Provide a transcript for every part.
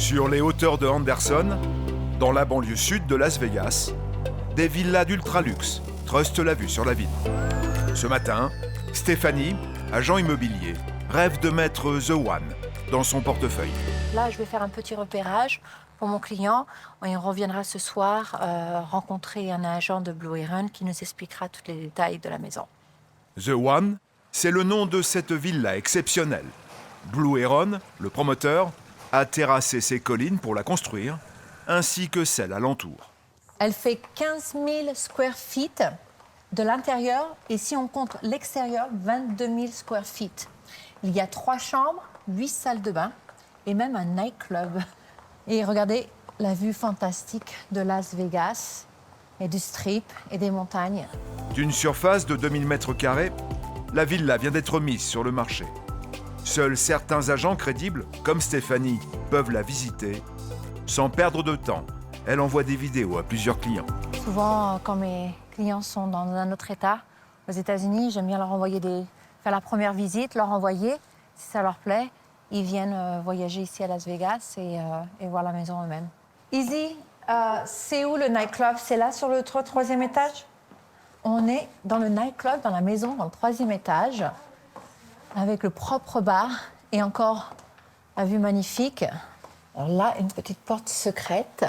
Sur les hauteurs de Henderson, dans la banlieue sud de Las Vegas, des villas d'ultra-luxe trustent la vue sur la ville. Ce matin, Stéphanie, agent immobilier, rêve de mettre The One dans son portefeuille. Là, je vais faire un petit repérage pour mon client. Et on reviendra ce soir rencontrer un agent de Blue Heron qui nous expliquera tous les détails de la maison. The One, c'est le nom de cette villa exceptionnelle. Blue Heron, le promoteur, a terrassé ses collines pour la construire, ainsi que celles alentour. Elle fait 15 000 square feet de l'intérieur et si on compte l'extérieur, 22 000 square feet. Il y a 3 chambres, 8 salles de bain et même un nightclub. Et regardez la vue fantastique de Las Vegas et du Strip et des montagnes. D'une surface de 2000 m², la villa vient d'être mise sur le marché. Seuls certains agents crédibles, comme Stéphanie, peuvent la visiter. Sans perdre de temps, elle envoie des vidéos à plusieurs clients. Souvent, quand mes clients sont dans un autre État, aux États-Unis, j'aime bien leur envoyer faire la première visite, leur envoyer. Si ça leur plaît, ils viennent voyager ici à Las Vegas et voir la maison eux-mêmes. Izzy, c'est où le nightclub? C'est là sur le 3e étage? On est dans le nightclub, dans la maison, dans le 3e étage, avec le propre bar et encore la vue magnifique. Alors là, une petite porte secrète.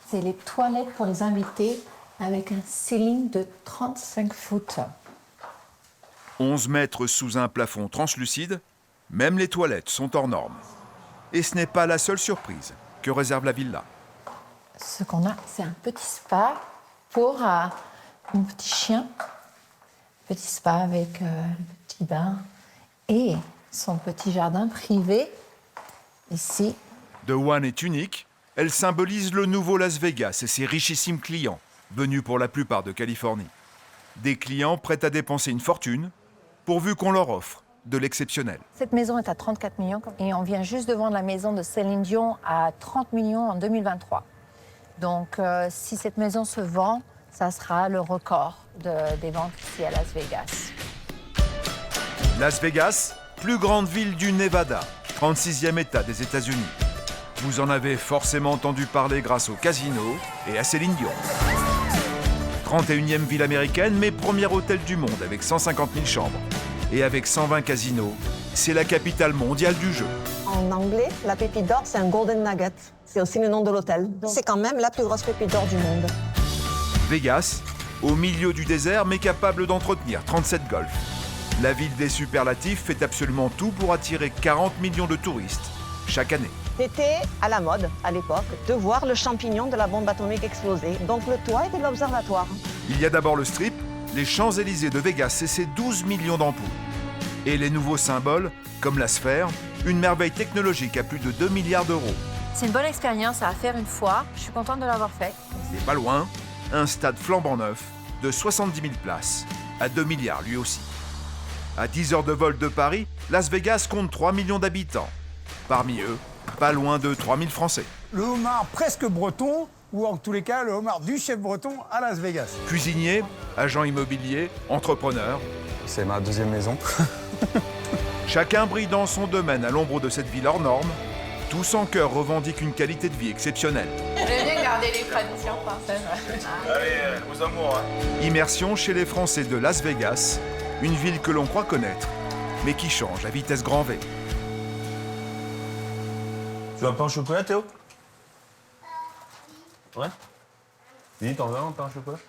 C'est les toilettes pour les invités avec un ceiling de 35 foot. 11 mètres sous un plafond translucide, même les toilettes sont hors normes. Et ce n'est pas la seule surprise que réserve la villa. Ce qu'on a, c'est un petit spa pour un petit chien. Petit spa avec le petit bain et son petit jardin privé ici. The One est unique. Elle symbolise le nouveau Las Vegas et ses richissimes clients, venus pour la plupart de Californie. Des clients prêts à dépenser une fortune, pourvu qu'on leur offre de l'exceptionnel. Cette maison est à 34 millions et on vient juste de vendre la maison de Céline Dion à 30 millions en 2023. Donc, si cette maison se vend, ça sera le record des ventes ici à Las Vegas. Las Vegas, plus grande ville du Nevada, 36e État des États-Unis. Vous en avez forcément entendu parler grâce au casino et à Céline Dion. 31e ville américaine, mais premier hôtel du monde avec 150 000 chambres. Et avec 120 casinos, c'est la capitale mondiale du jeu. En anglais, la pépite d'or, c'est un golden nugget. C'est aussi le nom de l'hôtel. C'est quand même la plus grosse pépite d'or du monde. Vegas, au milieu du désert, mais capable d'entretenir 37 golfs. La ville des superlatifs fait absolument tout pour attirer 40 millions de touristes chaque année. C'était à la mode, à l'époque, de voir le champignon de la bombe atomique exploser. Donc le toit était l'observatoire. Il y a d'abord le Strip, les Champs-Élysées de Vegas et ses 12 millions d'ampoules. Et les nouveaux symboles, comme la sphère, une merveille technologique à plus de 2 milliards d'euros. C'est une bonne expérience à faire une fois. Je suis contente de l'avoir fait. Et pas loin, un stade flambant neuf de 70 000 places, à 2 milliards lui aussi. À 10 heures de vol de Paris, Las Vegas compte 3 millions d'habitants. Parmi eux, pas loin de 3 000 Français. Le homard presque breton, ou en tous les cas, le homard du chef breton à Las Vegas. Cuisinier, agent immobilier, entrepreneur. C'est ma 2e maison. Chacun brille dans son domaine à l'ombre de cette ville hors norme. Tous en cœur revendiquent une qualité de vie exceptionnelle. J'aime bien garder les traditions françaises. Allez, aux amours. Immersion chez les Français de Las Vegas, une ville que l'on croit connaître, mais qui change à vitesse grand V. Tu veux un pain au chocolat, Théo? Ouais. Dis, t'en veux un pain au chocolat?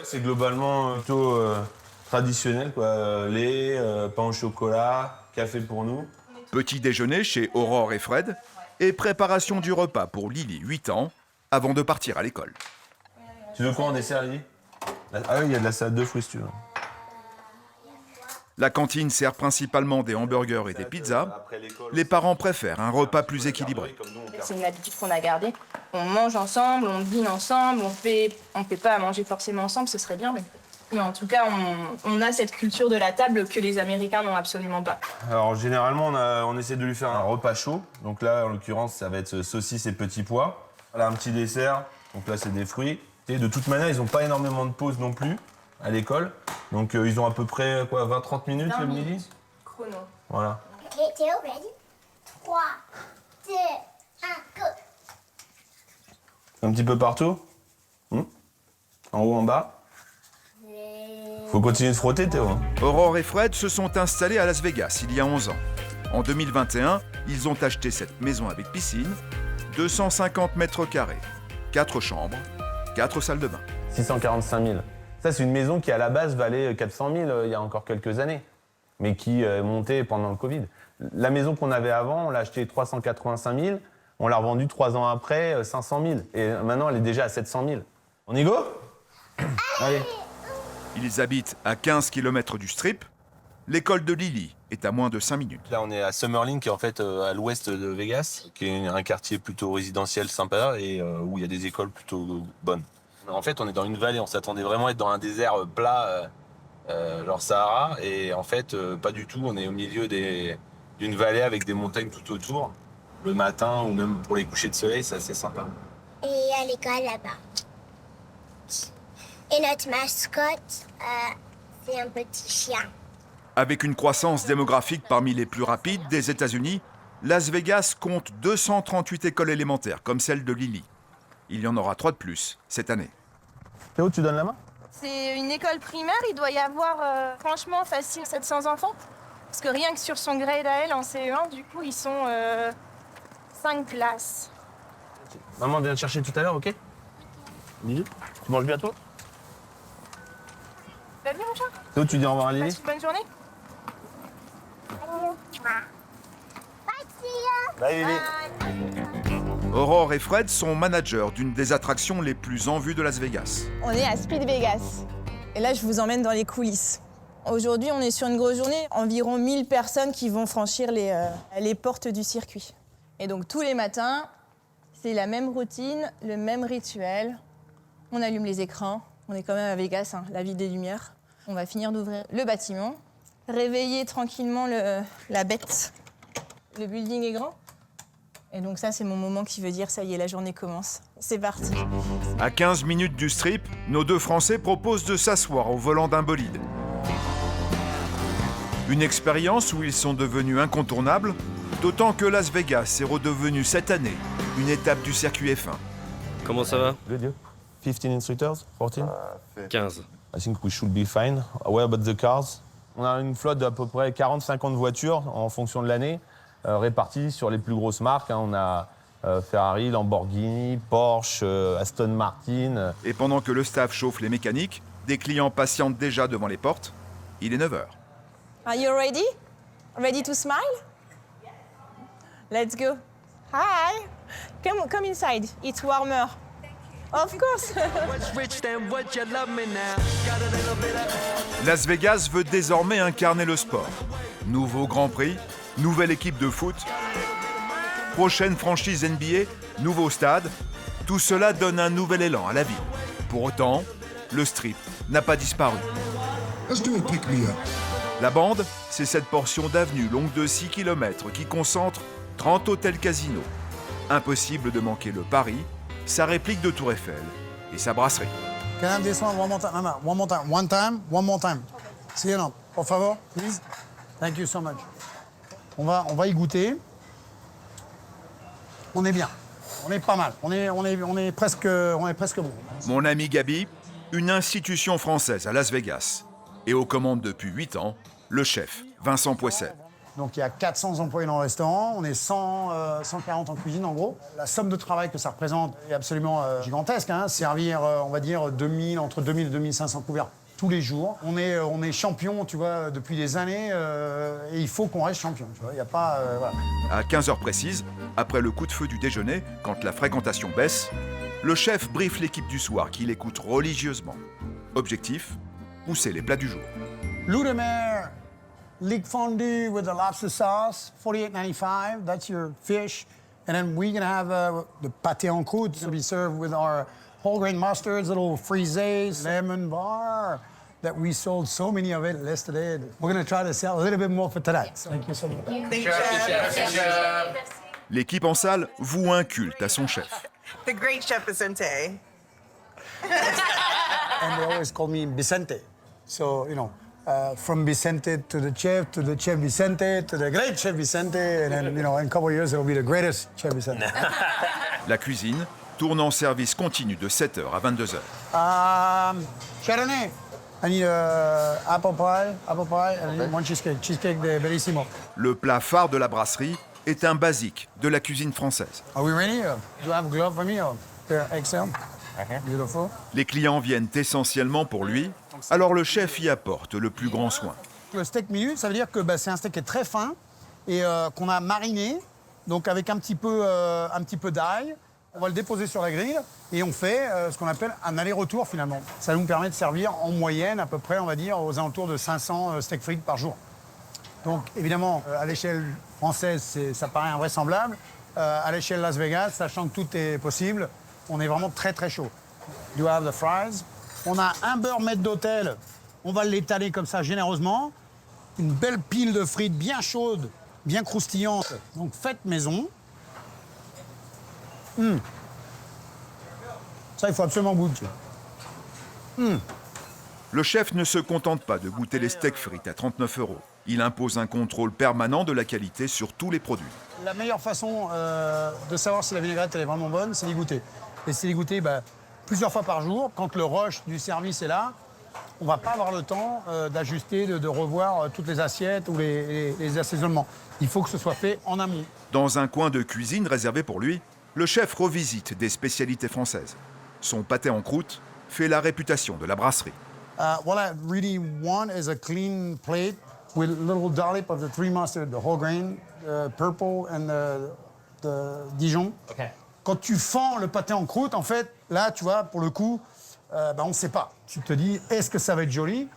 C'est globalement plutôt traditionnel, quoi. Lait, pain au chocolat, café pour nous. Petit déjeuner chez Aurore et Fred, et préparation du repas pour Lily, 8 ans, avant de partir à l'école. Tu veux quoi en dessert, Lily? Ah oui, il y a de la salade de fruits, si tu veux. La cantine sert principalement des hamburgers et des pizzas. Les parents préfèrent un repas plus équilibré. C'est une habitude qu'on a gardée. On mange ensemble, on dîne ensemble, on fait pas à manger forcément ensemble, ce serait bien, mais en tout cas, on a cette culture de la table que les Américains n'ont absolument pas. Alors, généralement, on essaie de lui faire un repas chaud. Donc là, en l'occurrence, ça va être saucisses et petits pois. Là, un petit dessert. Donc là, c'est des fruits. Et de toute manière, ils n'ont pas énormément de pauses non plus à l'école. Donc, ils ont à peu près 20-30 minutes le midi. Chrono. Voilà. Okay, Théo, ready? 3, 2, Un petit peu partout. En haut, en bas. Faut continuer de frotter, Théo. Aurore et Fred se sont installés à Las Vegas il y a 11 ans. En 2021, ils ont acheté cette maison avec piscine, 250 mètres carrés, 4 chambres, 4 salles de bain. 645 000. Ça, c'est une maison qui, à la base, valait 400 000 il y a encore quelques années, mais qui est montée pendant le Covid. La maison qu'on avait avant, on l'a achetée 385 000, on l'a revendue 3 ans après 500 000. Et maintenant, elle est déjà à 700 000. On y go? Allez. Ils habitent à 15 km du Strip. L'école de Lily est à moins de 5 minutes. Là, on est à Summerlin, qui est en fait à l'ouest de Vegas, qui est un quartier plutôt résidentiel sympa et où il y a des écoles plutôt bonnes. En fait, on est dans une vallée, on s'attendait vraiment à être dans un désert plat, genre Sahara, et en fait, pas du tout. On est au milieu d'une vallée avec des montagnes tout autour. Le matin ou même pour les couchers de soleil, c'est assez sympa. Et à l'école là-bas. Et notre mascotte, c'est un petit chien. Avec une croissance démographique parmi les plus rapides des États-Unis, Las Vegas compte 238 écoles élémentaires comme celle de Lily. Il y en aura 3 de plus cette année. Théo, tu donnes la main? C'est une école primaire, il doit y avoir franchement facile 700 enfants. Parce que rien que sur son grade à elle en CE1, du coup, ils sont 5 classes. Maman vient te chercher tout à l'heure, ok? Bisous. Tu manges bientôt? Va bien, mon chat. Théo, tu dis au revoir à Lily? Passe une bonne journée. Bye, Lily. Aurore et Fred sont managers d'une des attractions les plus en vue de Las Vegas. On est à Speed Vegas. Et là, je vous emmène dans les coulisses. Aujourd'hui, on est sur une grosse journée. Environ 1000 personnes qui vont franchir les portes du circuit. Et donc, tous les matins, c'est la même routine, le même rituel. On allume les écrans. On est quand même à Vegas, hein, la ville des Lumières. On va finir d'ouvrir le bâtiment. Réveiller tranquillement la bête. Le building est grand. Et donc ça, c'est mon moment qui veut dire, ça y est, la journée commence. C'est parti. À 15 minutes du Strip, nos 2 Français proposent de s'asseoir au volant d'un bolide. Une expérience où ils sont devenus incontournables, d'autant que Las Vegas est redevenu cette année une étape du circuit F1. Comment ça va? Good, you? 15 instructors? 14? 15. I think we should be fine. What about the cars? On a une flotte d'à peu près 40-50 voitures en fonction de l'année, réparties sur les plus grosses marques. On a Ferrari, Lamborghini, Porsche, Aston Martin. Et pendant que le staff chauffe les mécaniques, des clients patientent déjà devant les portes. Il est 9h. Are you ready? Ready to smile? Let's go. Hi. Come inside. It's warmer. Of course. Las Vegas veut désormais incarner le sport. Nouveau Grand Prix, nouvelle équipe de foot, prochaine franchise NBA, nouveau stade. Tout cela donne un nouvel élan à la ville. Pour autant, le Strip n'a pas disparu. La bande, c'est cette portion d'avenue longue de 6 km qui concentre 30 hôtels casinos. Impossible de manquer le Paris, sa réplique de Tour Eiffel et sa brasserie. Can I have this one more time? No, no, one more time. One more time. Si ou non? Por favor, please. Thank you so much. On va y goûter. On est bien. On est pas mal. On est presque bon. Mon ami Gabi, une institution française à Las Vegas. Et aux commandes depuis 8 ans, le chef, Vincent Poissel. Donc il y a 400 employés dans le restaurant, on est 140 en cuisine en gros. La somme de travail que ça représente est absolument gigantesque. Hein. Servir, on va dire, entre 2000 et 2500 couverts tous les jours. On est champion, tu vois, depuis des années et il faut qu'on reste champion. Tu vois. Il y a pas, voilà. À 15h précises, après le coup de feu du déjeuner, quand la fréquentation baisse, le chef briefe l'équipe du soir qui l'écoute religieusement. Objectif, pousser les plats du jour. Loup-de-mer, leek fondue with the lobster sauce, $48.95. That's your fish. And then we're gonna have the pâté en croûte to be served with our whole grain mustards, little frisés, lemon bar that we sold so many of it yesterday. We're gonna try to sell a little bit more for tonight. Thank you so much. L'équipe en salle voue un culte à son chef. The great Chef Vicente. And they always call me Vicente. So, you know, from Vicente to the Chef Vicente, to the great Chef Vicente, and then, you know, in a couple of years, it'll be the greatest Chef Vicente. La cuisine, tourne en service continu de 7h à 22h. Chardonnay. I need apple pie, and I need one cheesecake. Cheesecake de Bellissimo. Le plat phare de la brasserie est un basique de la cuisine française. Are we ready? Do you have a glove for me? Here, Excel. Beautiful. Les clients viennent essentiellement pour lui, alors le chef y apporte le plus grand soin. Le steak minute, ça veut dire que c'est un steak qui est très fin et qu'on a mariné, donc avec un petit peu d'ail. On va le déposer sur la grille et on fait ce qu'on appelle un aller-retour finalement. Ça nous permet de servir en moyenne à peu près, on va dire, aux alentours de 500 steak frites par jour. Donc évidemment, à l'échelle française, ça paraît invraisemblable. À l'échelle Las Vegas, sachant que tout est possible, on est vraiment très très chaud. You have the fries. On a un beurre maître d'hôtel. On va l'étaler comme ça généreusement. Une belle pile de frites bien chaude, bien croustillante. Donc faites maison. Ça, il faut absolument goûter. Le chef ne se contente pas de goûter les steaks frites à 39 €. Il impose un contrôle permanent de la qualité sur tous les produits. La meilleure façon de savoir si la vinaigrette elle est vraiment bonne, c'est d'y goûter. Et c'est d'y goûter plusieurs fois par jour. Quand le rush du service est là, on ne va pas avoir le temps d'ajuster, de revoir toutes les assiettes ou les assaisonnements. Il faut que ce soit fait en amont. Dans un coin de cuisine réservé pour lui, le chef revisite des spécialités françaises. Son pâté en croûte fait la réputation de la brasserie. What I really want is a clean plate with a little dollop of the three mustard, the whole grain, the purple and the Dijon. Okay. Quand tu fends le pâté en croûte, en fait, là, tu vois, pour le coup, on ne sait pas. Tu te dis, est-ce que ça va être joli?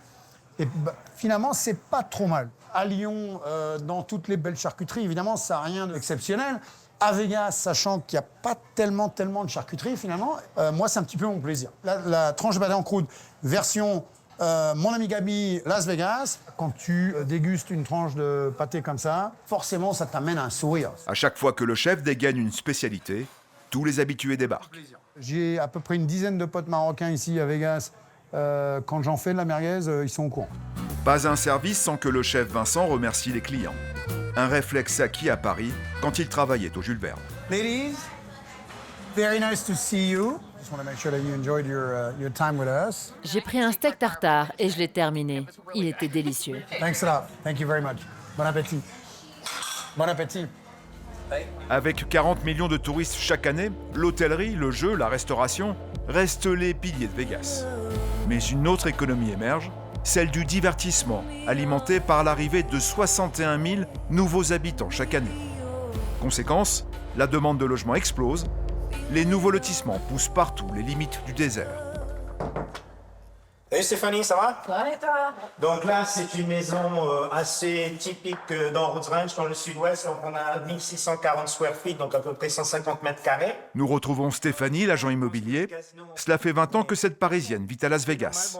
Et finalement, c'est pas trop mal. À Lyon, dans toutes les belles charcuteries, évidemment, ça n'a rien d'exceptionnel. À Vegas, sachant qu'il n'y a pas tellement de charcuterie, finalement, moi, c'est un petit peu mon plaisir. La tranche de pâté en croûte, version mon ami Gabi, Las Vegas, quand tu dégustes une tranche de pâté comme ça, forcément, ça t'amène un sourire. À chaque fois que le chef dégaine une spécialité, tous les habitués débarquent. J'ai à peu près une dizaine de potes marocains ici à Vegas. Quand j'en fais de la merguez, ils sont au courant. Pas un service sans que le chef Vincent remercie les clients. Un réflexe acquis à Paris quand il travaillait au Jules Verne. Ladies, very nice to see you. Just want to make sure that you enjoyed your time with us. J'ai pris un steak tartare et je l'ai terminé. Il était délicieux. Thanks a lot. Thank you very much. Bon appétit. Bon appétit. Avec 40 millions de touristes chaque année, l'hôtellerie, le jeu, la restauration restent les piliers de Vegas. Mais une autre économie émerge, celle du divertissement, alimentée par l'arrivée de 61 000 nouveaux habitants chaque année. Conséquence, la demande de logement explose, les nouveaux lotissements poussent partout les limites du désert. Salut Stéphanie, ça va? Ouais, toi? Donc là, c'est une maison assez typique dans Rhodes Ranch, dans le sud-ouest. Donc on a 1640 square feet, donc à peu près 150 mètres carrés. Nous retrouvons Stéphanie, l'agent immobilier. Cela fait 20 ans que cette Parisienne vit à Las Vegas.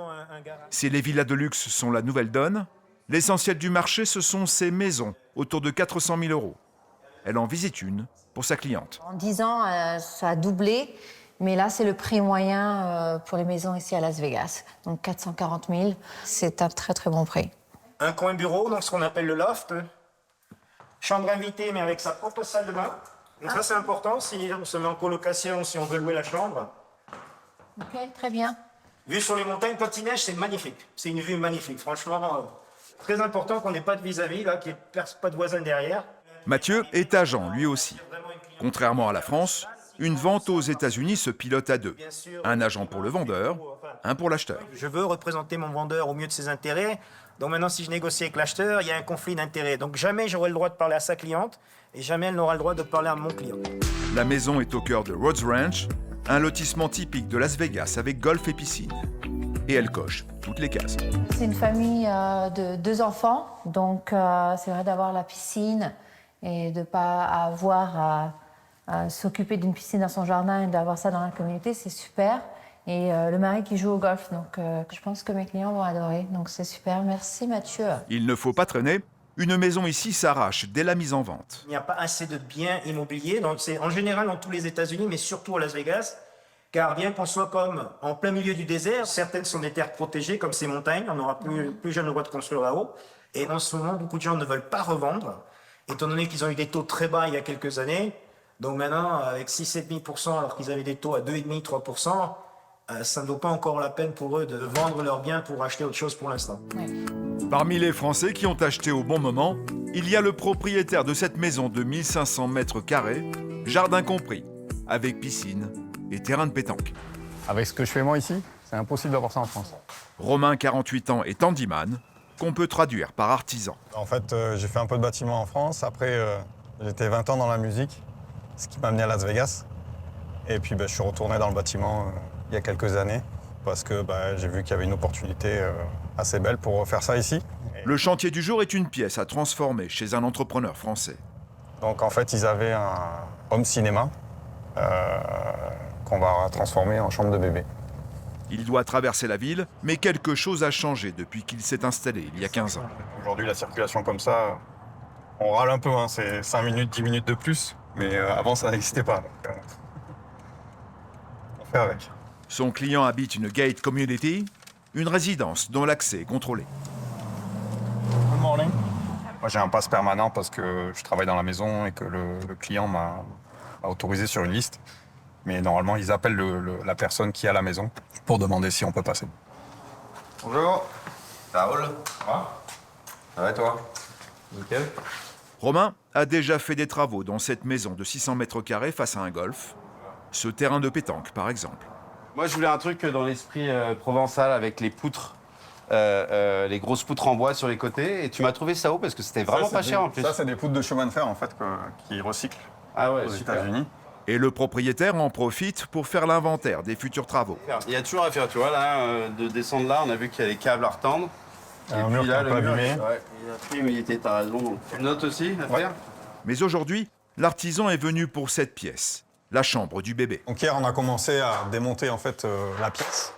Si les villas de luxe sont la nouvelle donne, l'essentiel du marché, ce sont ces maisons, autour de 400 000 €. Elle en visite une pour sa cliente. En 10 ans, ça a doublé. Mais là, c'est le prix moyen pour les maisons ici à Las Vegas. Donc 440 000, c'est un très très bon prix. Un coin bureau, donc ce qu'on appelle le loft. Chambre invitée, mais avec sa propre salle de bain. Donc ça, c'est important, si on se met en colocation, si on veut louer la chambre. Ok, très bien. Vue sur les montagnes, quand il neige, c'est magnifique. C'est une vue magnifique, franchement. Très important qu'on n'ait pas de vis-à-vis, là, qu'il n'y ait pas de voisin derrière. Mathieu est agent, lui aussi. Contrairement à la France, une vente aux États-Unis se pilote à deux. Un agent pour le vendeur, un pour l'acheteur. Je veux représenter mon vendeur au mieux de ses intérêts. Donc maintenant, si je négocie avec l'acheteur, il y a un conflit d'intérêts. Donc jamais j'aurai le droit de parler à sa cliente et jamais elle n'aura le droit de parler à mon client. La maison est au cœur de Rhodes Ranch, un lotissement typique de Las Vegas avec golf et piscine. Et elle coche toutes les cases. C'est une famille de 2 enfants, donc c'est vrai d'avoir la piscine et de ne pas avoir à s'occuper d'une piscine dans son jardin et d'avoir ça dans la communauté, c'est super. Et le mari qui joue au golf, donc je pense que mes clients vont adorer, donc c'est super. Merci Mathieu. Il ne faut pas traîner, une maison ici s'arrache dès la mise en vente. Il n'y a pas assez de biens immobiliers, donc c'est en général dans tous les États-Unis, mais surtout à Las Vegas, car bien qu'on soit comme en plein milieu du désert, certaines sont des terres protégées, comme ces montagnes, on n'aura plus jamais le droit de construire là-haut. Et en ce moment, beaucoup de gens ne veulent pas revendre, étant donné qu'ils ont eu des taux très bas il y a quelques années. Donc maintenant, avec 6,5%, alors qu'ils avaient des taux à 2,5%, 3%, ça ne vaut pas encore la peine pour eux de vendre leurs biens pour acheter autre chose pour l'instant. Parmi les Français qui ont acheté au bon moment, il y a le propriétaire de cette maison de 1500 mètres carrés, jardin compris, avec piscine et terrain de pétanque. Avec ce que je fais moi ici, c'est impossible d'avoir ça en France. Romain, 48 ans, est handyman, qu'on peut traduire par artisan. En fait, j'ai fait un peu de bâtiment en France. Après, j'étais 20 ans dans la musique, ce qui m'a amené à Las Vegas. Et puis, je suis retourné dans le bâtiment il y a quelques années parce que j'ai vu qu'il y avait une opportunité assez belle pour faire ça ici. Le chantier du jour est une pièce à transformer chez un entrepreneur français. Donc, en fait, ils avaient un home cinéma qu'on va transformer en chambre de bébé. Il doit traverser la ville, mais quelque chose a changé depuis qu'il s'est installé il y a 15 ans. Aujourd'hui, la circulation comme ça, on râle un peu, hein, c'est 5 minutes, 10 minutes de plus, mais avant, ça n'existait pas. Donc, on fait avec. Son client habite une gated community, une résidence dont l'accès est contrôlé. Good morning. Moi, j'ai un pass permanent parce que je travaille dans la maison et que le client m'a autorisé sur une liste. Mais normalement, ils appellent la personne qui est à la maison pour demander si on peut passer. Bonjour. Ça roule? Ça va et toi? Nickel. Romain a déjà fait des travaux dans cette maison de 600 mètres carrés face à un golf. Ce terrain de pétanque, par exemple. Moi, je voulais un truc dans l'esprit provençal avec les poutres, les grosses poutres en bois sur les côtés. Et tu m'as trouvé ça où? Parce que c'était vraiment pas cher en plus. Ça, c'est des poutres de chemin de fer en fait qui recyclent aux États-Unis. Et le propriétaire en profite pour faire l'inventaire des futurs travaux. Il y a toujours à faire, tu vois, là, de descendre là, on a vu qu'il y a des câbles à retendre. Un mur qui est un peu abîmé. Ouais, il a pris, mais il était, t'as raison. Tu notes aussi à faire? Mais aujourd'hui, l'artisan est venu pour cette pièce, la chambre du bébé. Donc hier, on a commencé à démonter en fait la pièce,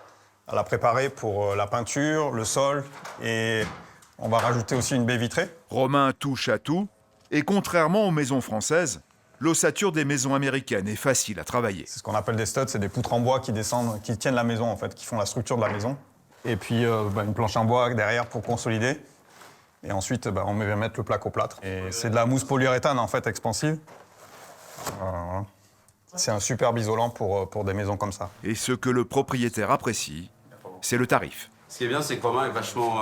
à la préparer pour la peinture, le sol, et on va rajouter aussi une baie vitrée. Romain touche à tout, et contrairement aux maisons françaises, l'ossature des maisons américaines est facile à travailler. C'est ce qu'on appelle des studs, c'est des poutres en bois qui descendent, qui tiennent la maison en fait, qui font la structure de la maison. Et puis une planche en bois derrière pour consolider. Et ensuite, on va mettre le placo-plâtre. Et c'est de la mousse polyuréthane en fait expansive. Voilà. C'est un super isolant pour des maisons comme ça. Et ce que le propriétaire apprécie, c'est le tarif. Ce qui est bien, c'est que Romain est vachement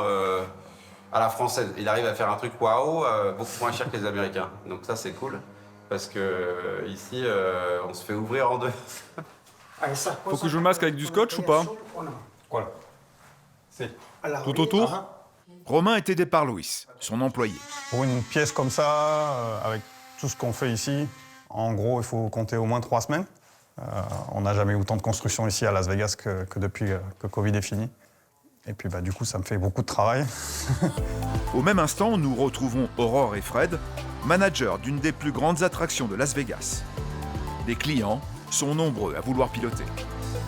à la française. Il arrive à faire un truc waouh, beaucoup moins cher que les Américains. Donc ça, c'est cool. Parce que ici, on se fait ouvrir en deux. Faut que je le masque avec du scotch ou pas? Voilà. Tout autour? Romain est aidé par Louis, son employé. Pour une pièce comme ça, avec tout ce qu'on fait ici, en gros, il faut compter au moins 3 semaines. On n'a jamais eu autant de construction ici à Las Vegas que depuis que Covid est fini. Et puis du coup, ça me fait beaucoup de travail. Au même instant, nous retrouvons Aurore et Fred, managers d'une des plus grandes attractions de Las Vegas. Les clients sont nombreux à vouloir piloter.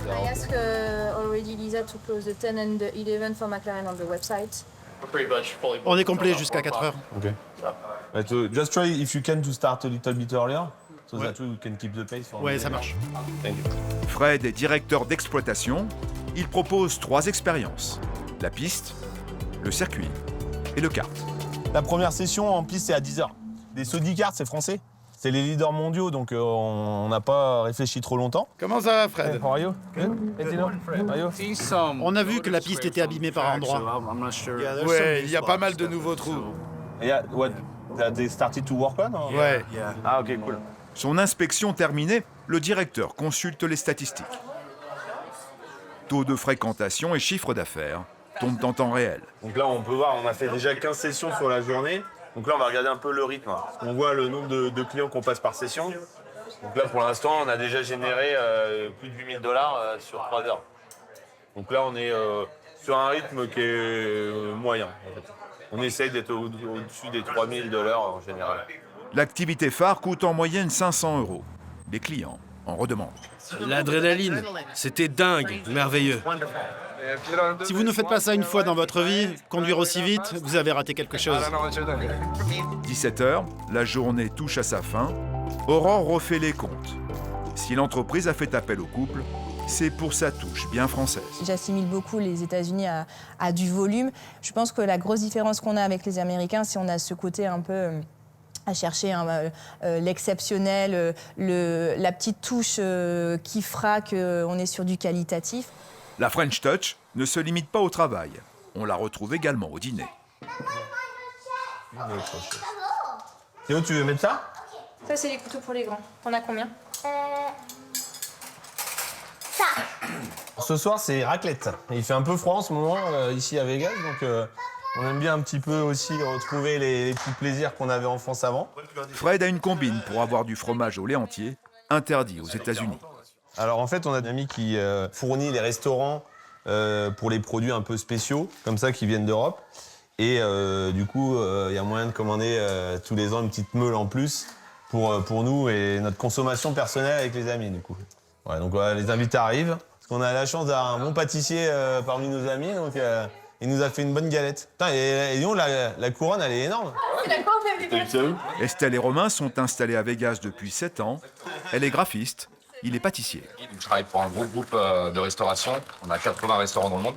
I asked already Lisa to close the 10 and the 11 for McLaren on the website. On est complet jusqu'à 4 heures. Okay. But, just try if you can to start a little bit earlier, so that we can keep the pace. Ouais, ça marche. Thank you. Fred est directeur d'exploitation. Il propose 3 expériences. La piste, le circuit et le kart. La première session en piste, c'est à 10h. Les Saudi Kart, c'est français. C'est les leaders mondiaux, donc on n'a pas réfléchi trop longtemps. Comment ça va, Fred? How are you? Good? How are you? On a vu que la piste était abîmée par endroits. Ouais, il y a pas mal de nouveaux trous. Yeah, what? They started to work on? Or? Ouais. Ah, ok, cool. Son inspection terminée, le directeur consulte les statistiques. Taux de fréquentation et chiffre d'affaires tombent en temps réel. Donc là, on peut voir, on a fait déjà 15 sessions sur la journée. Donc là, on va regarder un peu le rythme. On voit le nombre de clients qu'on passe par session. Donc là, pour l'instant, on a déjà généré plus de 8 000 $ sur 3 heures. Donc là, on est sur un rythme qui est moyen, en fait. On essaye d'être au-dessus des 3 000 $ en général. L'activité phare coûte en moyenne 500 €. Les clients en redemandent. L'adrénaline, c'était dingue, merveilleux. Si vous ne faites pas ça une fois dans votre vie, conduire aussi vite, vous avez raté quelque chose. 17h, la journée touche à sa fin. Aurore refait les comptes. Si l'entreprise a fait appel au couple, c'est pour sa touche bien française. J'assimile beaucoup les États-Unis à du volume. Je pense que la grosse différence qu'on a avec les Américains, c'est qu'on a ce côté un peu à chercher l'exceptionnel, la petite touche qui fera qu'on est sur du qualitatif. La French Touch ne se limite pas au travail. On la retrouve également au dîner. Théo, tu veux mettre ça? Ça, c'est les couteaux pour les grands. T'en as combien? Ça. Ce soir, c'est raclette. Il fait un peu froid en ce moment ici à Vegas, donc on aime bien un petit peu aussi retrouver les petits plaisirs qu'on avait en France avant. Fred a une combine pour avoir du fromage au lait entier, interdit aux États-Unis. Alors en fait, on a un ami qui fournit les restaurants pour les produits un peu spéciaux, comme ça, qui viennent d'Europe. Et du coup, il y a moyen de commander tous les ans une petite meule en plus pour nous et notre consommation personnelle avec les amis, du coup. Ouais, donc les invités arrivent, parce qu'on a la chance d'avoir un bon pâtissier parmi nos amis, donc il nous a fait une bonne galette. Putain, et disons, la couronne, elle est énorme. Estelle et Romain sont installés à Vegas depuis 7 ans. Elle est graphiste, il est pâtissier. Je travaille pour un gros groupe de restauration. On a 80 restaurants dans le monde.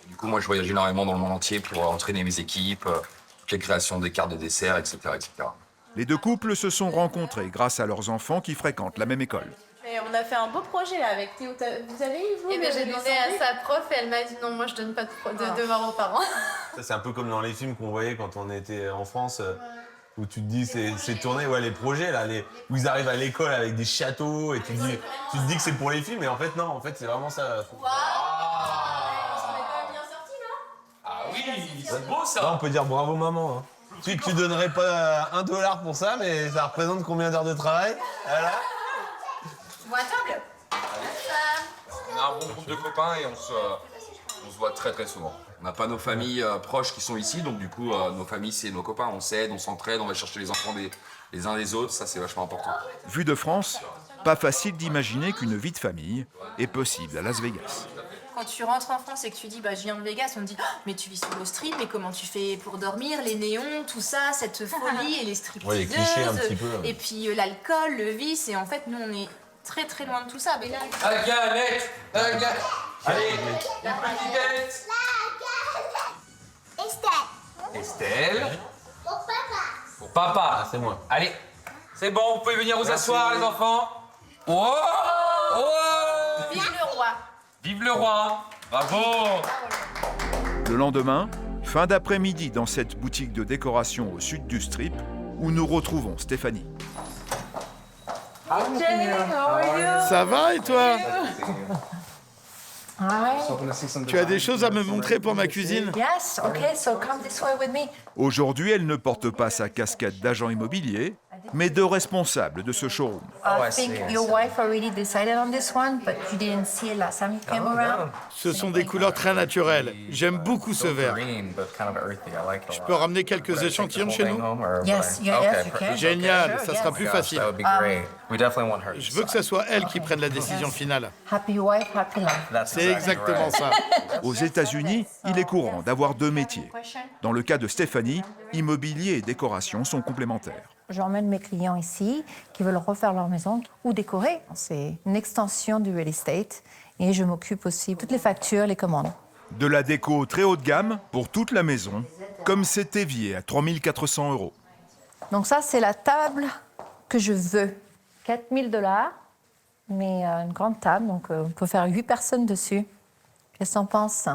Du coup, moi, je voyage énormément dans le monde entier pour entraîner mes équipes, les créations des cartes de dessert, etc., etc. Les deux couples se sont rencontrés grâce à leurs enfants qui fréquentent la même école. Et on a fait un beau projet là avec Théo. Vous avez eu, vous? J'ai demandé à sa prof et elle m'a dit non, moi je donne pas de devoirs aux parents. Ça, c'est un peu comme dans les films qu'on voyait quand on était en France, où tu te dis, c'est tourné, ouais, les projets, là, où ils arrivent à l'école avec des châteaux, et tu te dis que c'est pour les films, mais en fait, non, en fait, c'est vraiment ça. Ah oui, c'est beau ça. Là, on peut dire bravo maman. Hein. Tu donnerais pas $1 pour ça, mais ça représente combien d'heures de travail? Voilà. Bon, à table. On a un bon groupe de copains et on se voit très très souvent. On n'a pas nos familles proches qui sont ici, donc du coup, nos familles, c'est nos copains. On s'aide, on s'entraide, on va chercher les enfants les uns des autres. Ça, c'est vachement important. Vu de France, pas facile d'imaginer qu'une vie de famille est possible à Las Vegas. Quand tu rentres en France et que tu dis je viens de Vegas, on te dit mais tu vis sur Wall Street, mais comment tu fais pour dormir, les néons, tout ça, cette folie et les stripteaseuses, les clichés un petit peu. Et puis l'alcool, le vice, et en fait nous on est très très loin de tout ça. Mais là, Allez, allez, la petite tête. Estelle. Pour papa. Pour papa. Ah, c'est moi. Allez, c'est bon, vous pouvez venir vous asseoir, les enfants. Oh, oh. vive le roi. Vive le roi. Bravo. Le lendemain, fin d'après-midi dans cette boutique de décoration au sud du Strip, où nous retrouvons Stéphanie. Ça va et toi? Tu as des choses à me montrer pour ma cuisine? Yes, okay, so come this way with me. Aujourd'hui, elle ne porte pas sa casquette d'agent immobilier, mais de responsable de ce showroom. I think your wife already decided on this one, but you didn't see it last time you came around. Ce sont des couleurs très naturelles. J'aime beaucoup ce vert. Je peux ramener quelques échantillons de chez nous? Yes, you can. Génial, ça sera plus facile. Je veux que ce soit elle qui prenne la décision finale. Happy wife, happy life. C'est exactement ça. Aux États-Unis, il est courant d'avoir deux métiers. Dans le cas de Stéphanie, immobilier et décoration sont complémentaires. J'emmène mes clients ici qui veulent refaire leur maison ou décorer. C'est une extension du real estate et je m'occupe aussi de toutes les factures, les commandes. De la déco très haut de gamme pour toute la maison, comme cet évier à 3 400 €. Donc ça, c'est la table que je veux. 4 000 $, mais une grande table, donc on peut faire 8 personnes dessus. Qu'est-ce que t'en penses?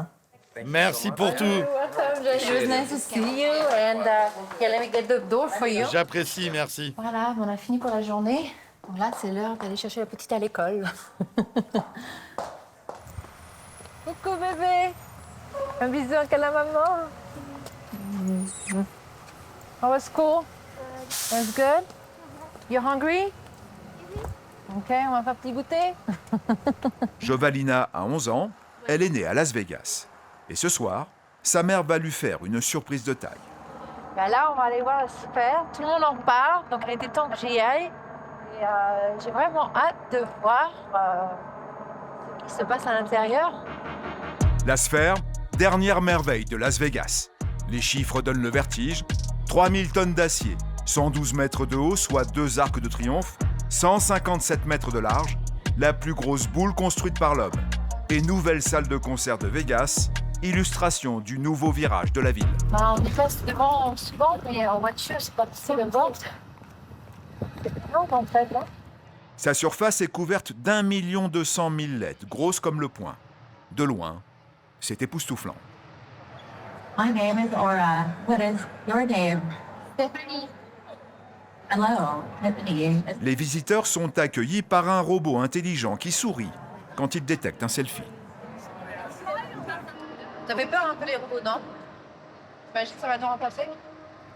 Merci pour tout. It was nice to see you, and yeah, let me get the door for you. J'apprécie, merci. Voilà, on a fini pour la journée. Donc là, c'est l'heure d'aller chercher la petite à l'école. Coucou bébé. Un bisou à la maman. How was school? That's good. You hungry? Ok, on va faire un petit goûter. Jovalina a 11 ans, elle est née à Las Vegas. Et ce soir, sa mère va lui faire une surprise de taille. Ben là, on va aller voir la sphère. Tout le monde en parle, donc il était temps que j'y aille. Et j'ai vraiment hâte de voir ce qui se passe à l'intérieur. La sphère, dernière merveille de Las Vegas. Les chiffres donnent le vertige. 3000 tonnes d'acier, 112 mètres de haut, soit 2 arcs de triomphe, 157 mètres de large, la plus grosse boule construite par l'homme. Et nouvelle salle de concert de Vegas, illustration du nouveau virage de la ville. On y passe devant souvent, mais en voiture, c'est pas possible de voir. Non, en fait, là. Sa surface est couverte d'1 200 000 lettres, grosses comme le poing. De loin, c'est époustouflant. My name is Aura. What is your name? Tiffany. Hello, Tiffany. Les visiteurs sont accueillis par un robot intelligent qui sourit quand il détecte un selfie. T'avais peur un peu les robots, non? J'imagine que ça va nous remplacer.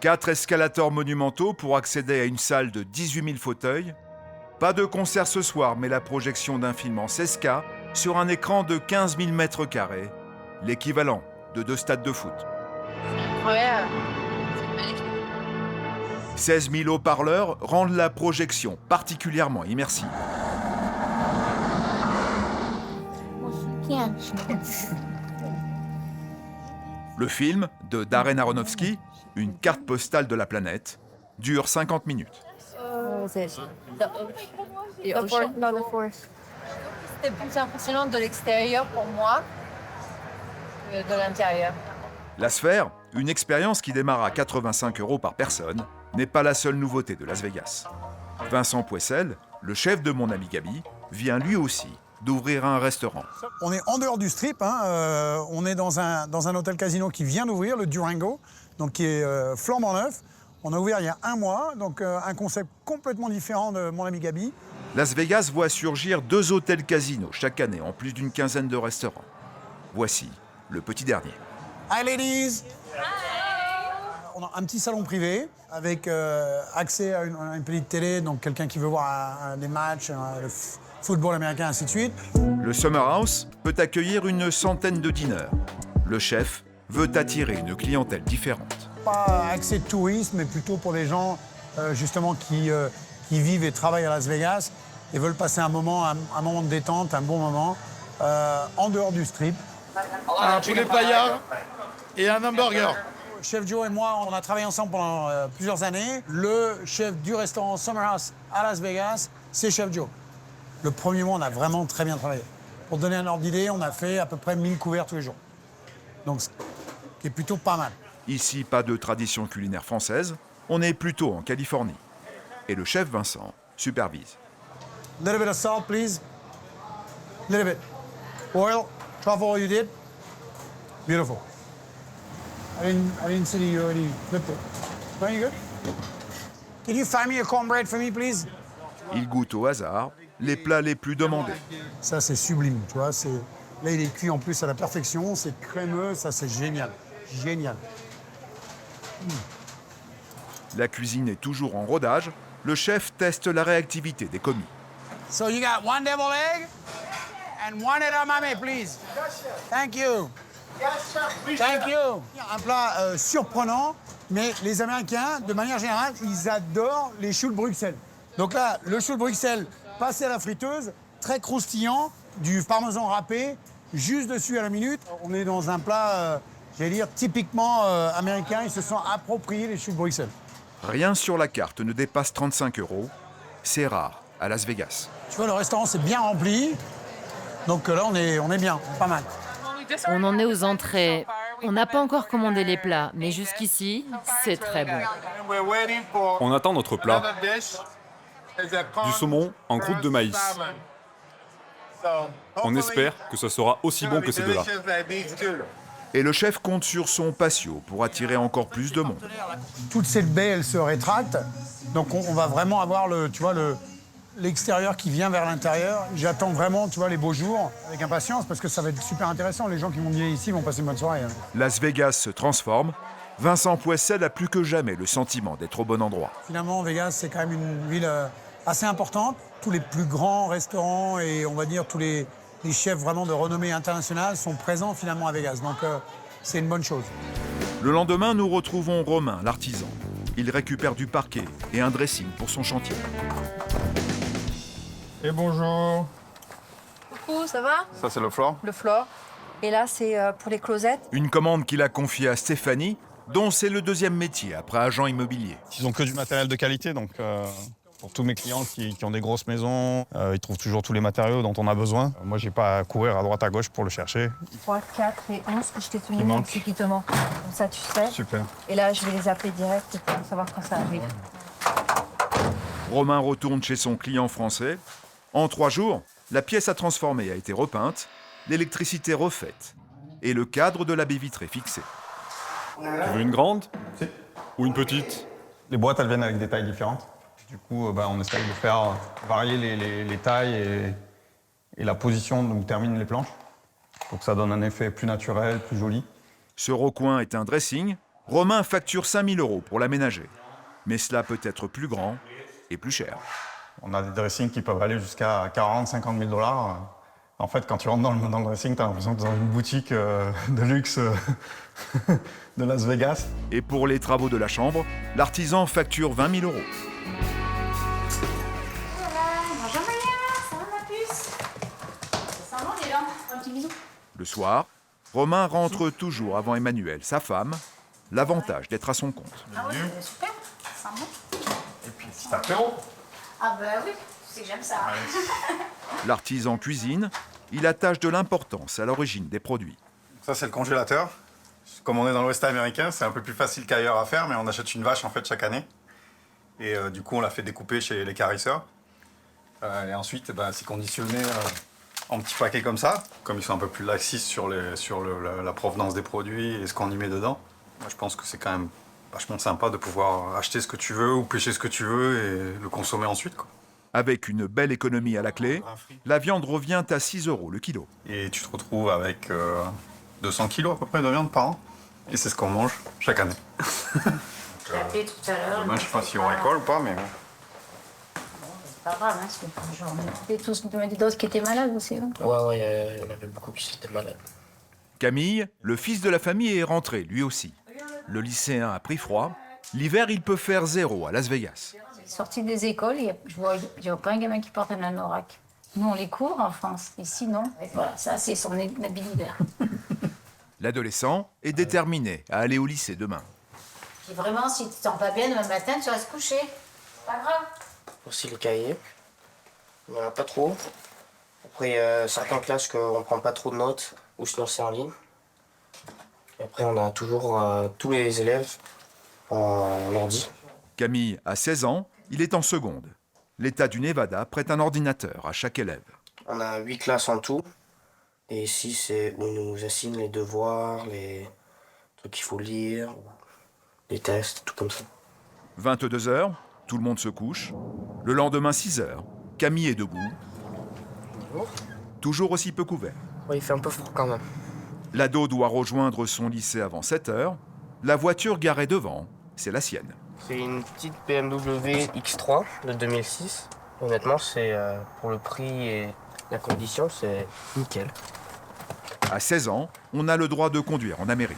4 escalators monumentaux pour accéder à une salle de 18 000 fauteuils. Pas de concert ce soir, mais la projection d'un film en 16K sur un écran de 15 000 mètres carrés, l'équivalent de 2 stades de foot. Ouais, c'est magnifique. 16 000 haut-parleurs rendent la projection particulièrement immersive. Le film de Darren Aronofsky, une carte postale de la planète, dure 50 minutes. C'était plus impressionnant de l'extérieur pour moi que de l'intérieur. La Sphère, une expérience qui démarre à 85 € par personne, n'est pas la seule nouveauté de Las Vegas. Vincent Poissel, le chef de Mon Ami Gabi, vient lui aussi d'ouvrir un restaurant. On est en dehors du strip, on est dans un hôtel casino qui vient d'ouvrir, le Durango, donc qui est flambant neuf. On a ouvert il y a 1 mois, donc un concept complètement différent de Mon Ami Gabi. Las Vegas voit surgir 2 hôtels casinos chaque année, en plus d'une quinzaine de restaurants. Voici le petit dernier. Hi ladies! On a un petit salon privé avec accès à une petite télé, donc quelqu'un qui veut voir des matchs, le football américain, ainsi de suite. Le Summer House peut accueillir une centaine de dîneurs. Le chef veut attirer une clientèle différente. Pas accès de tourisme, mais plutôt pour les gens justement qui vivent et travaillent à Las Vegas et veulent passer un moment de détente, un bon moment, en dehors du strip. Un poulet paillard et un hamburger. Chef Joe et moi, on a travaillé ensemble pendant plusieurs années. Le chef du restaurant Summer House à Las Vegas, c'est Chef Joe. Le premier mois, on a vraiment très bien travaillé. Pour donner un ordre d'idée, on a fait à peu près 1000 couverts tous les jours. Donc, ce qui est plutôt pas mal. Ici, pas de tradition culinaire française. On est plutôt en Californie. Et le chef Vincent supervise. Little bit of salt, please. Little bit. Oil, truffle, you did. Beautiful. I didn't see you already flipped it. Are you good? Can you find me a cornbread for me, please? Il goûte au hasard les plats les plus demandés. Ça, c'est sublime, tu vois. Là, il est cuit en plus à la perfection. C'est crémeux, ça, c'est génial. Génial. La cuisine est toujours en rodage. Le chef teste la réactivité des commis. So you got 1 devil egg and 1 edamame, please. Thank you. Thank you. Un plat surprenant, mais les Américains, de manière générale, ils adorent les choux de Bruxelles. Donc là, le chou de Bruxelles passé à la friteuse, très croustillant, du parmesan râpé, juste dessus à la minute. On est dans un plat, j'allais dire, typiquement américain. Ils se sont appropriés les choux de Bruxelles. Rien sur la carte ne dépasse 35 €. C'est rare à Las Vegas. Tu vois, le restaurant, c'est bien rempli. Donc là, on est bien, pas mal. On en est aux entrées. On n'a pas encore commandé les plats, mais jusqu'ici, c'est très bon. On attend notre plat. Du saumon en croûte de maïs. On espère que ce sera aussi bon que ces deux-là. Et le chef compte sur son patio pour attirer encore plus de monde. Toute cette baie, elle se rétracte. Donc on va vraiment avoir l'extérieur qui vient vers l'intérieur. J'attends vraiment, tu vois, les beaux jours avec impatience parce que ça va être super intéressant. Les gens qui vont dîner ici vont passer une bonne soirée. Las Vegas se transforme. Vincent Poissel a plus que jamais le sentiment d'être au bon endroit. Finalement, Vegas, c'est quand même une ville assez importante. Tous les plus grands restaurants et on va dire tous les chefs vraiment de renommée internationale sont présents finalement à Vegas. Donc c'est une bonne chose. Le lendemain, nous retrouvons Romain, l'artisan. Il récupère du parquet et un dressing pour son chantier. Et bonjour. Coucou, ça va? Ça, c'est le floor. Le floor. Et là, c'est pour les closettes. Une commande qu'il a confiée à Stéphanie, dont c'est le deuxième métier après agent immobilier. Ils ont que du matériel de qualité, donc Pour tous mes clients qui ont des grosses maisons, ils trouvent toujours tous les matériaux dont on a besoin. Moi, j'ai pas à courir à droite à gauche pour le chercher. 3, 4 et 11 que je t'ai tenu, manque. c'est qui te manque. Comme ça, tu sais. Super. Et là, je vais les appeler direct pour savoir quand ça arrive. Romain retourne chez son client français. En 3 jours, la pièce à transformer a été repeinte, l'électricité refaite et le cadre de la baie vitrée fixé. Tu veux une grande ou une petite? Les boîtes, elles viennent avec des tailles différentes. Du coup, on essaye de faire varier les tailles et la position où terminent les planches pour que ça donne un effet plus naturel, plus joli. Ce recoin est un dressing. Romain facture 5 000 € pour l'aménager. Mais cela peut être plus grand et plus cher. On a des dressings qui peuvent aller jusqu'à 40-50 000 $. En fait, quand tu rentres dans le dressing, tu as l'impression que tu es dans une boutique de luxe de Las Vegas. Et pour les travaux de la chambre, l'artisan facture 20 000 €. Bonjour Maya, ça va ma puce? Ça va, on est là, un petit bisou. Le soir, Romain rentre toujours avant Emmanuel, sa femme. L'avantage d'être à son compte. Ah ouais, super, ça va. Et puis, petit apéro. Ah bah oui, tu sais que j'aime ça. L'artisan cuisine, il attache de l'importance à l'origine des produits. Ça, c'est le congélateur. Comme on est dans l'Ouest américain, c'est un peu plus facile qu'ailleurs à faire, mais on achète une vache en fait chaque année. Et du coup, on la fait découper chez les carisseurs. Et ensuite, c'est conditionné en petits paquets comme ça. Comme ils sont un peu plus laxistes sur la provenance des produits et ce qu'on y met dedans. Moi, je pense que c'est quand même vachement sympa de pouvoir acheter ce que tu veux ou pêcher ce que tu veux et le consommer ensuite, quoi. Avec une belle économie à la clé, la viande revient à 6 € le kilo. Et tu te retrouves avec 200 kilos à peu près de viande par an. Et c'est ce qu'on mange chaque année. J'ai appelé tout à l'heure. Demain, je sais pas si on récolte ou pas, mais bon. C'est pas grave, hein, parce que j'en ai occupé tous d'autres qui étaient malades aussi. Hein. Ouais, il y en avait beaucoup qui étaient malades. Camille, le fils de la famille, est rentré, lui aussi. Le lycéen a pris froid. L'hiver, il peut faire 0 à Las Vegas. Sorti des écoles, je vois aucun gamin qui porte un anorak. Nous, on les court en France, ici, non. Et voilà, ça, c'est son habit d'hiver. L'adolescent est déterminé à aller au lycée demain. Puis vraiment, si tu t'en vas bien demain matin, tu vas se coucher. Pas grave. Aussi les cahiers, il n'y en a pas trop. Après, il y a certaines classes qu'on ne prend pas trop de notes, ou sinon c'est en ligne. Et après, on a toujours tous les élèves en ordi. Camille a 16 ans, il est en seconde. L'État du Nevada prête un ordinateur à chaque élève. On a 8 classes en tout. Et ici, c'est où ils nous assignent les devoirs, les trucs qu'il faut lire, les tests, tout comme ça. 22 h, tout le monde se couche. Le lendemain, 6 h, Camille est debout. Toujours aussi peu couvert. Ouais, il fait un peu froid quand même. L'ado doit rejoindre son lycée avant 7 h. La voiture garée devant, c'est la sienne. C'est une petite BMW X3 de 2006. Honnêtement, c'est pour le prix et la condition, c'est nickel. À 16 ans, on a le droit de conduire en Amérique.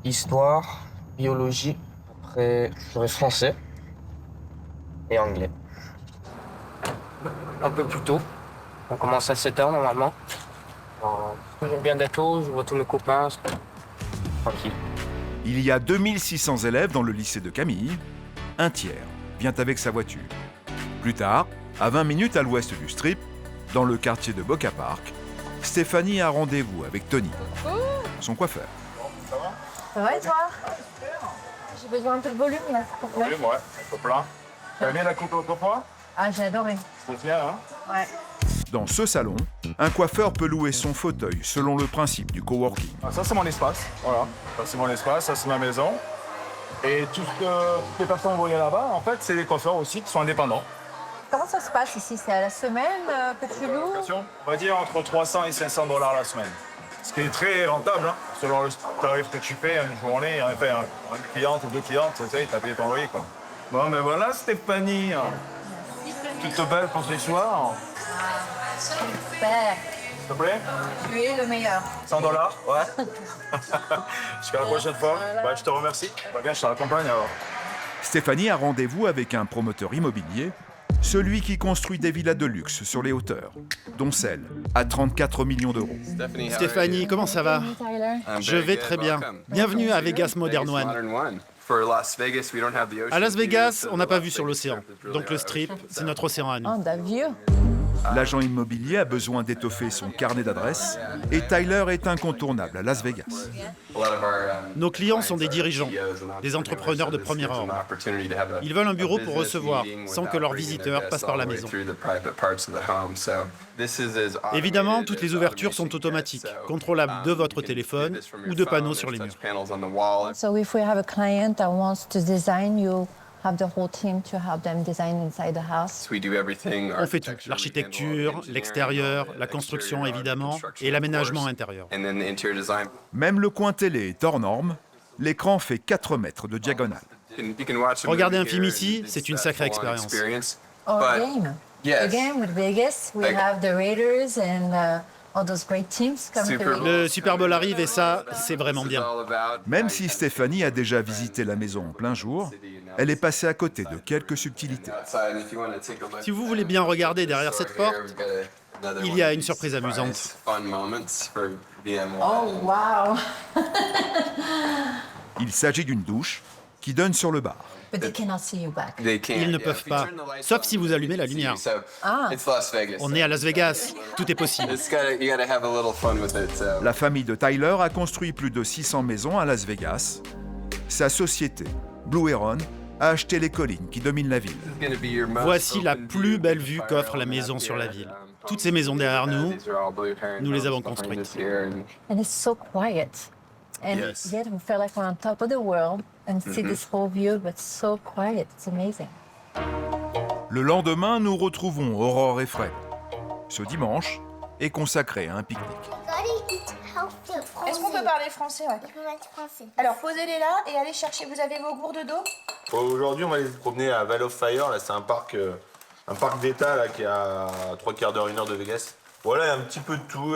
Histoire, biologie, après j'aurai français et anglais. Un peu plus tôt. On commence à 7 h normalement. J'aime bien d'être tôt, je vois tous mes copains. Tranquille. Il y a 2600 élèves dans le lycée de Camille. Un tiers vient avec sa voiture. Plus tard, à 20 minutes à l'ouest du Strip, dans le quartier de Boca Park, Stéphanie a rendez-vous avec Tony, son coiffeur. Ça va et toi? J'ai besoin un peu de volume là, s'il te plaît. Volume, ouais, un peu plein. T'as aimé la coupe autrefois? Ah, j'ai adoré. C'est bien, hein? Ouais. Dans ce salon, un coiffeur peut louer son fauteuil selon le principe du coworking. Ça, c'est mon espace. Voilà. Ça, c'est mon espace, ça, c'est ma maison. Et toutes les personnes que vous voyez là-bas, en fait, c'est des coiffeurs aussi qui sont indépendants. Comment ça se passe ici? C'est à la semaine que tu loues? On va dire entre 300 et 500 $ la semaine. Ce qui est très rentable, hein, selon le tarif que tu fais une journée. Enfin, une cliente ou deux clientes, tu sais, t'as payé ton loyer, quoi. Bon, mais voilà, Stéphanie. Tu te belles pour ce soir. Super. S'il te plaît? Tu es le meilleur. 100 $, ouais. Jusqu'à la prochaine fois. Je te remercie. Bien, je te raccompagne alors. Stéphanie a rendez-vous avec un promoteur immobilier, celui qui construit des villas de luxe sur les hauteurs, dont celle à 34 millions €. Stéphanie, comment ça va? Je vais très bien. Bienvenue à Vegas Modern One. À Las Vegas, on n'a pas vu sur l'océan. Donc le Strip, c'est notre océan à nous. Oh, Davieux. L'agent immobilier a besoin d'étoffer son carnet d'adresses et Tyler est incontournable à Las Vegas. Nos clients sont des dirigeants, des entrepreneurs de premier ordre. Ils veulent un bureau pour recevoir, sans que leurs visiteurs passent par la maison. Évidemment, toutes les ouvertures sont automatiques, contrôlables de votre téléphone ou de panneaux sur les murs. So if we have a client that wants to design, you have the whole team to help them design inside the house. On fait tout, l'architecture, l'extérieur, la construction évidemment, et l'aménagement intérieur. Même le coin télé est hors norme. L'écran fait 4 mètres de diagonale. Regarder un film ici, c'est une sacrée expérience. Or a game. A game with Vegas, we have the Raiders and all those great teams come to Vegas. Le Super Bowl arrive et ça, c'est vraiment bien. Même si Stéphanie a déjà visité la maison en plein jour, elle est passée à côté de quelques subtilités. Si vous voulez bien regarder derrière cette porte, il y a une surprise amusante. Oh, wow. Il s'agit d'une douche qui donne sur le bar. But they cannot see you back. Ils ne peuvent pas, sauf si vous allumez la lumière. Ah. On est à Las Vegas, tout est possible. La famille de Tyler a construit plus de 600 maisons à Las Vegas. Sa société, Blue Heron, a acheté les collines qui dominent la ville. Voici la plus belle vue qu'offre la maison sur la ville. Toutes ces maisons derrière nous, nous les avons construites. And it's so quiet. And yet we feel like we're on top of the world and see this whole view, but so quiet. It's amazing. Le lendemain, nous retrouvons Aurore et Fred. Ce dimanche est consacré à un pique-nique. Est-ce qu'on peut parler français? Ouais. Alors posez-les là et allez chercher. Vous avez vos gourdes d'eau? Aujourd'hui, on va aller se promener à Valley of Fire. Là, c'est un parc d'État là, qui est à 3/4 d'heure, 1 heure de Vegas. Voilà, il y a un petit peu de tout.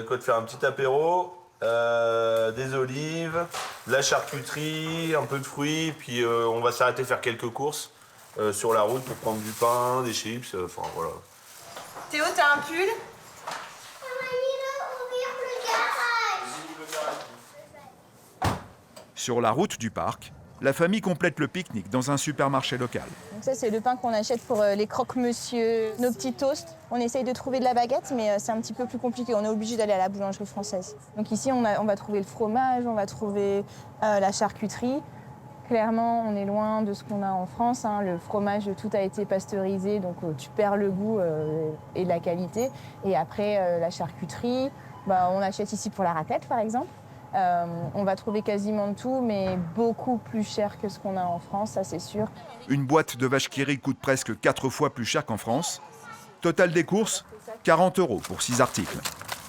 Quoi de faire un petit apéro. Des olives, de la charcuterie, un peu de fruits, puis on va s'arrêter faire quelques courses sur la route pour prendre du pain, des chips, enfin voilà. Théo, t'as un pull? Sur la route du parc, la famille complète le pique-nique dans un supermarché local. Donc ça, c'est le pain qu'on achète pour les croque-monsieur, nos petits toasts. On essaye de trouver de la baguette, mais c'est un petit peu plus compliqué. On est obligé d'aller à la boulangerie française. Donc ici, on va trouver le fromage, on va trouver la charcuterie. Clairement, on est loin de ce qu'on a en France. Hein. Le fromage, tout a été pasteurisé, donc tu perds le goût et la qualité. Et après, la charcuterie, on achète ici pour la raclette, par exemple. On va trouver quasiment tout, mais beaucoup plus cher que ce qu'on a en France, ça c'est sûr. Une boîte de vache qui rit coûte presque 4 fois plus cher qu'en France. Total des courses, 40 € pour 6 articles.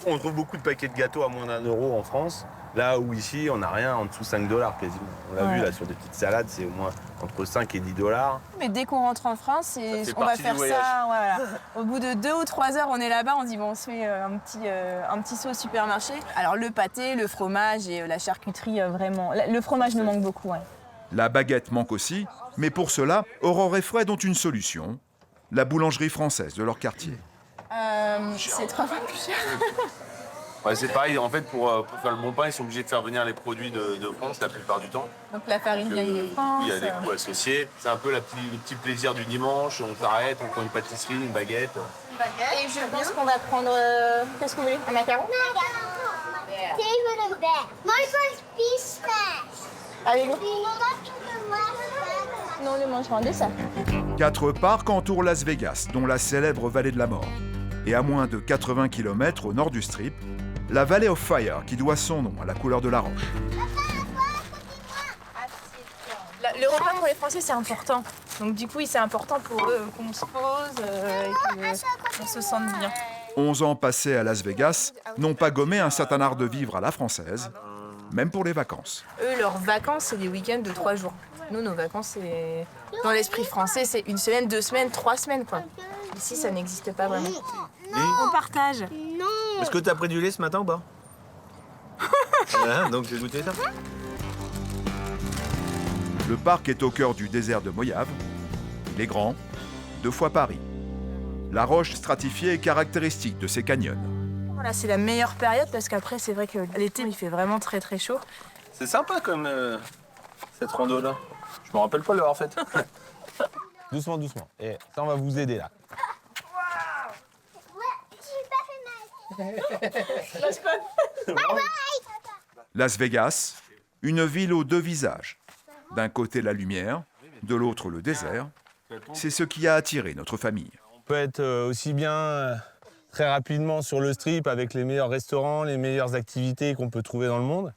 On trouve beaucoup de paquets de gâteaux à moins d'1 € en France, là où ici on n'a rien en dessous de 5 $ quasiment. On l'a vu là sur des petites salades, c'est au moins entre 5 et 10 $. Mais dès qu'on rentre en France, on va faire ça. Voilà. Au bout de 2 ou 3 heures, on est là-bas, on dit bon, on se fait un petit saut au supermarché. Alors le pâté, le fromage et la charcuterie, vraiment. Le fromage nous manque beaucoup. Ouais. La baguette manque aussi, mais pour cela, Aurore et Fred ont une solution. La boulangerie française de leur quartier. C'est 3 fois plus cher. Ouais, c'est pareil, en fait, pour faire le bon pain, ils sont obligés de faire venir les produits de France la plupart du temps. Donc la farine vient de France. Il y a des coûts associés. C'est un peu le petit plaisir du dimanche. On s'arrête, on prend une pâtisserie, une baguette. Et je pense qu'on va prendre... Qu'est-ce que vous voulez? Un macaron? Allez, non, on le mangera en dessert. 4 parcs entourent Las Vegas, dont la célèbre vallée de la mort. Et à moins de 80 km au nord du Strip, la Valley of Fire, qui doit son nom à la couleur de la roche. Le repas pour les Français, c'est important. Donc du coup, c'est important pour eux qu'on se pose et qu'on se sente bien. 11 ans passés à Las Vegas n'ont pas gommé un certain art de vivre à la française, même pour les vacances. Eux, leurs vacances, c'est des week-ends de 3 jours. Nous, nos vacances, c'est... Dans l'esprit français, c'est 1 semaine, 2 semaines, 3 semaines, quoi. Ici, ça n'existe pas vraiment. On partage. Est-ce que tu as pris du lait ce matin ou pas? Donc j'ai goûté ça. Le parc est au cœur du désert de Mojave. Il est grand, 2 fois Paris. La roche stratifiée est caractéristique de ces canyons. Voilà, c'est la meilleure période parce qu'après, c'est vrai que l'été, il fait vraiment très très chaud. C'est sympa comme cette rando-là. Je me rappelle pas l'avoir faite. Doucement, doucement. Et ça, on va vous aider là. Las Vegas, une ville aux deux visages. D'un côté la lumière, de l'autre le désert. C'est ce qui a attiré notre famille. On peut être aussi bien très rapidement sur le strip avec les meilleurs restaurants, les meilleures activités qu'on peut trouver dans le monde.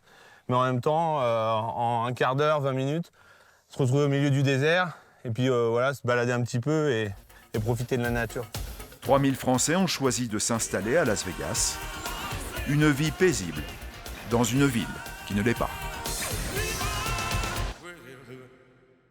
Mais en même temps, en un quart d'heure, 20 minutes, se retrouver au milieu du désert et puis voilà, se balader un petit peu et profiter de la nature. 3000 Français ont choisi de s'installer à Las Vegas. Une vie paisible dans une ville qui ne l'est pas.